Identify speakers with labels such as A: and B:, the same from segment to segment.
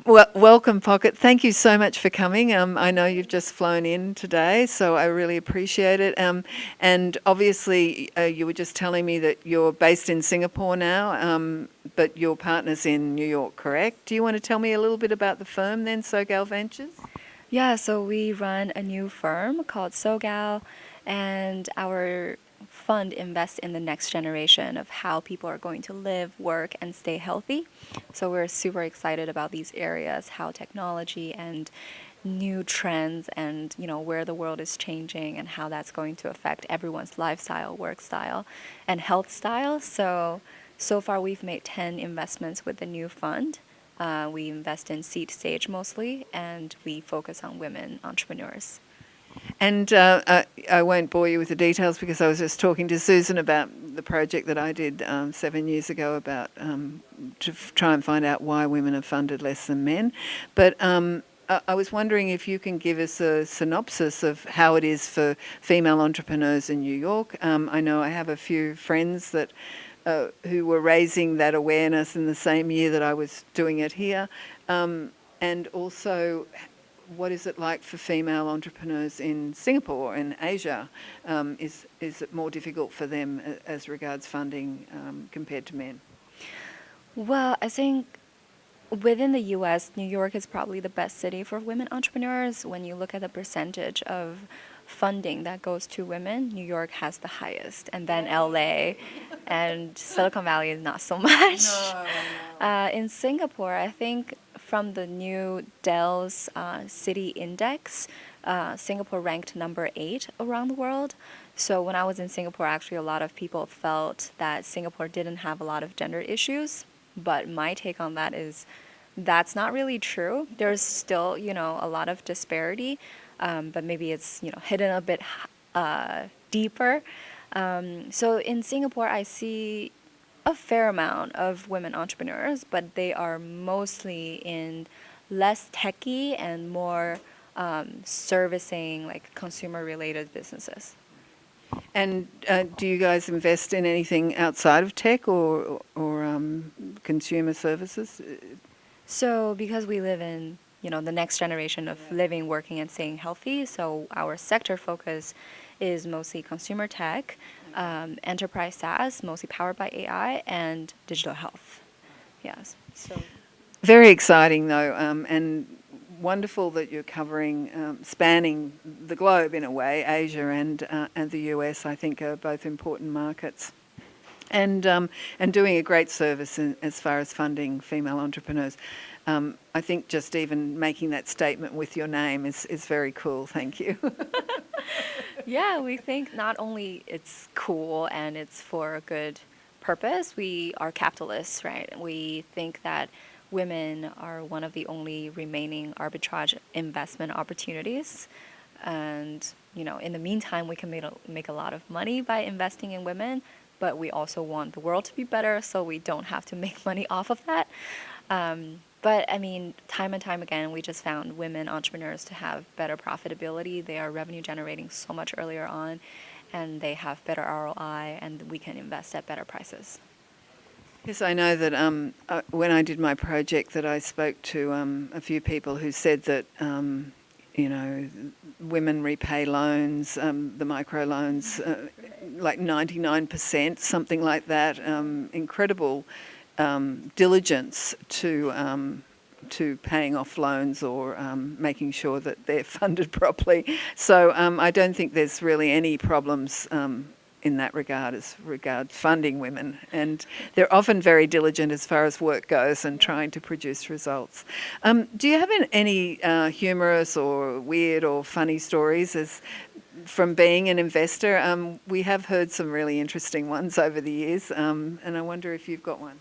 A: Well, welcome, Pocket. Thank you so much for coming. I know you've just flown in today, so I really appreciate it. And obviously, you were just telling me that you're based in Singapore now, but your partner's in New York, correct? Do you want to tell me a little bit about the firm then, SoGal Ventures?
B: Yeah, so we run a new firm called SoGal, and our fund invests in the next generation of how people are going to live, work, and stay healthy. So we're super excited about these areas, how technology and new trends and where the world is changing and how that's going to affect everyone's lifestyle, work style, and health style. So far we've made 10 investments with the new fund. We invest in seed stage mostly, and we focus on women entrepreneurs.
A: And I won't bore you with the details because I was just talking to Susan about the project that I did 7 years ago about to try and find out why women are funded less than men. But I was wondering if you can give us a synopsis of how it is for female entrepreneurs in New York. I know I have a few friends that who were raising that awareness in the same year that I was doing it here. And also, what is it like for female entrepreneurs in Singapore and Asia? Is it more difficult for them as regards funding compared to men?
B: Well, I think within the US, New York is probably the best city for women entrepreneurs. When you look at the percentage of funding that goes to women, New York has the highest, and then LA, and Silicon Valley is not so much.
A: No,
B: In Singapore, I think from the new Dell's City Index, Singapore ranked number 8 around the world. So when I was in Singapore, actually, a lot of people felt that Singapore didn't have a lot of gender issues. But my take on that is that's not really true. There's still, a lot of disparity, but maybe it's, hidden a bit deeper. So in Singapore, I see a fair amount of women entrepreneurs, but they are mostly in less techy and more servicing, like consumer-related businesses.
A: And do you guys invest in anything outside of tech or consumer services?
B: So because we live in, the next generation of living, working, and staying healthy, so our sector focus is mostly consumer tech, enterprise SaaS, mostly powered by AI, and digital health. Yes. So
A: Very exciting though, and wonderful that you're covering, spanning the globe in a way. Asia and the US, I think, are both important markets, and doing a great service as far as funding female entrepreneurs. I think just even making that statement with your name is very cool. Thank you.
B: yeah, we think not only it's cool and it's for a good purpose, we are capitalists, right? We think that women are one of the only remaining arbitrage investment opportunities. And, in the meantime, we can make a lot of money by investing in women, but we also want the world to be better, so we don't have to make money off of that. But I mean, time and time again, we just found women entrepreneurs to have better profitability. They are revenue generating so much earlier on, and they have better ROI, and we can invest at better prices.
A: Yes, I know that when I did my project that I spoke to a few people who said that, women repay loans, the micro loans, like 99%, something like that. Incredible diligence to paying off loans or making sure that they're funded properly. So I don't think there's really any problems in that regard as regards funding women, and they're often very diligent as far as work goes and trying to produce results. Do you have any humorous or weird or funny stories from being an investor? We have heard some really interesting ones over the years, and I wonder if you've got one.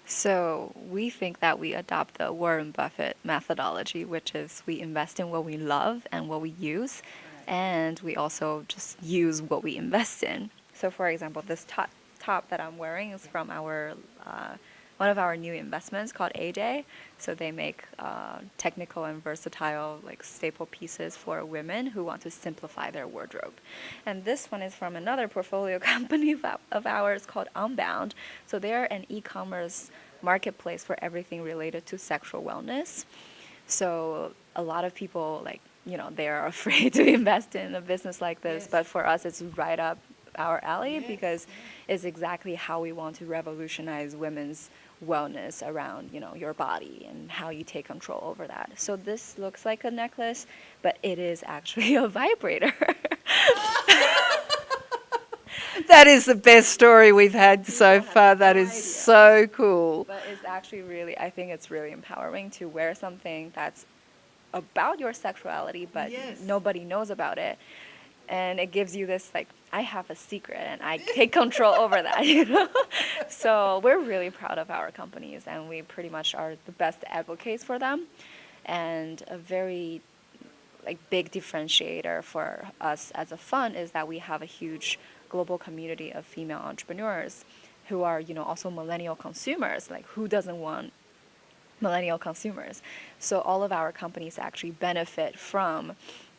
B: So we think that we adopt the Warren Buffett methodology, which is we invest in what we love and what we use, and we also just use what we invest in. So for example, this top that I'm wearing is from our one of our new investments called AJ. So they make technical and versatile like staple pieces for women who want to simplify their wardrobe. And this one is from another portfolio company of ours called Unbound. So they're an e-commerce marketplace for everything related to sexual wellness. So a lot of people, like, they're afraid to invest in a business like this, but for us, it's right up our alley because it's exactly how we want to revolutionize women's wellness around, your body and how you take control over that. So this looks like a necklace, but it is actually a vibrator.
A: That is the best story we've had so far. That is so cool.
B: But it's actually really, I think it's really empowering to wear something that's about your sexuality, but nobody knows about it. And it gives you this, like, I have a secret and I take control over that. So we're really proud of our companies, and we pretty much are the best advocates for them. And a very big differentiator for us as a fund is that we have a huge global community of female entrepreneurs who are, also millennial consumers. Like, who doesn't want millennial consumers? So all of our companies actually benefit from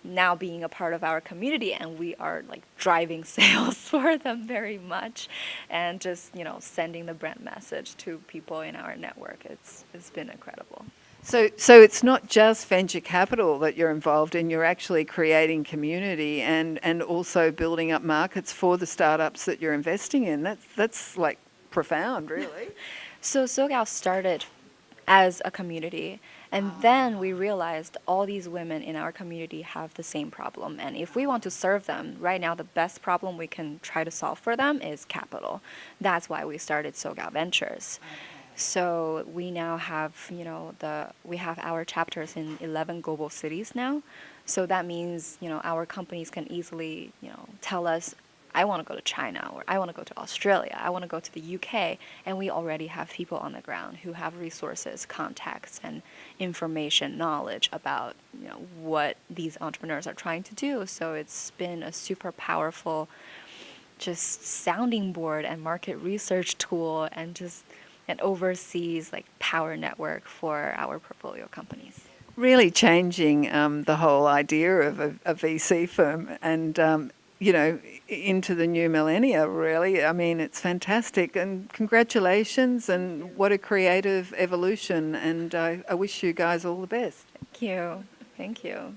B: now being a part of our community, and we are driving sales for them very much, and just sending the brand message to people in our network. It's been incredible.
A: So it's not just venture capital that you're involved in. You're actually creating community and also building up markets for the startups that you're investing in. That's like profound, really.
B: So SoGal started as a community, and then we realized all these women in our community have the same problem, and if we want to serve them right now, the best problem we can try to solve for them is capital. That's why we started SoGal Ventures. So we now have, we have our chapters in 11 global cities now. So that means, our companies can easily, tell us, I want to go to China, or I want to go to Australia, I want to go to the UK, and we already have people on the ground who have resources, contacts, and information, knowledge about, what these entrepreneurs are trying to do. So it's been a super powerful just sounding board and market research tool, and just an overseas power network for our portfolio companies.
A: Really changing the whole idea of a VC firm and, into the new millennia, really. I mean, it's fantastic, and congratulations, and what a creative evolution, and I wish you guys all the best.
B: Thank you. Thank you.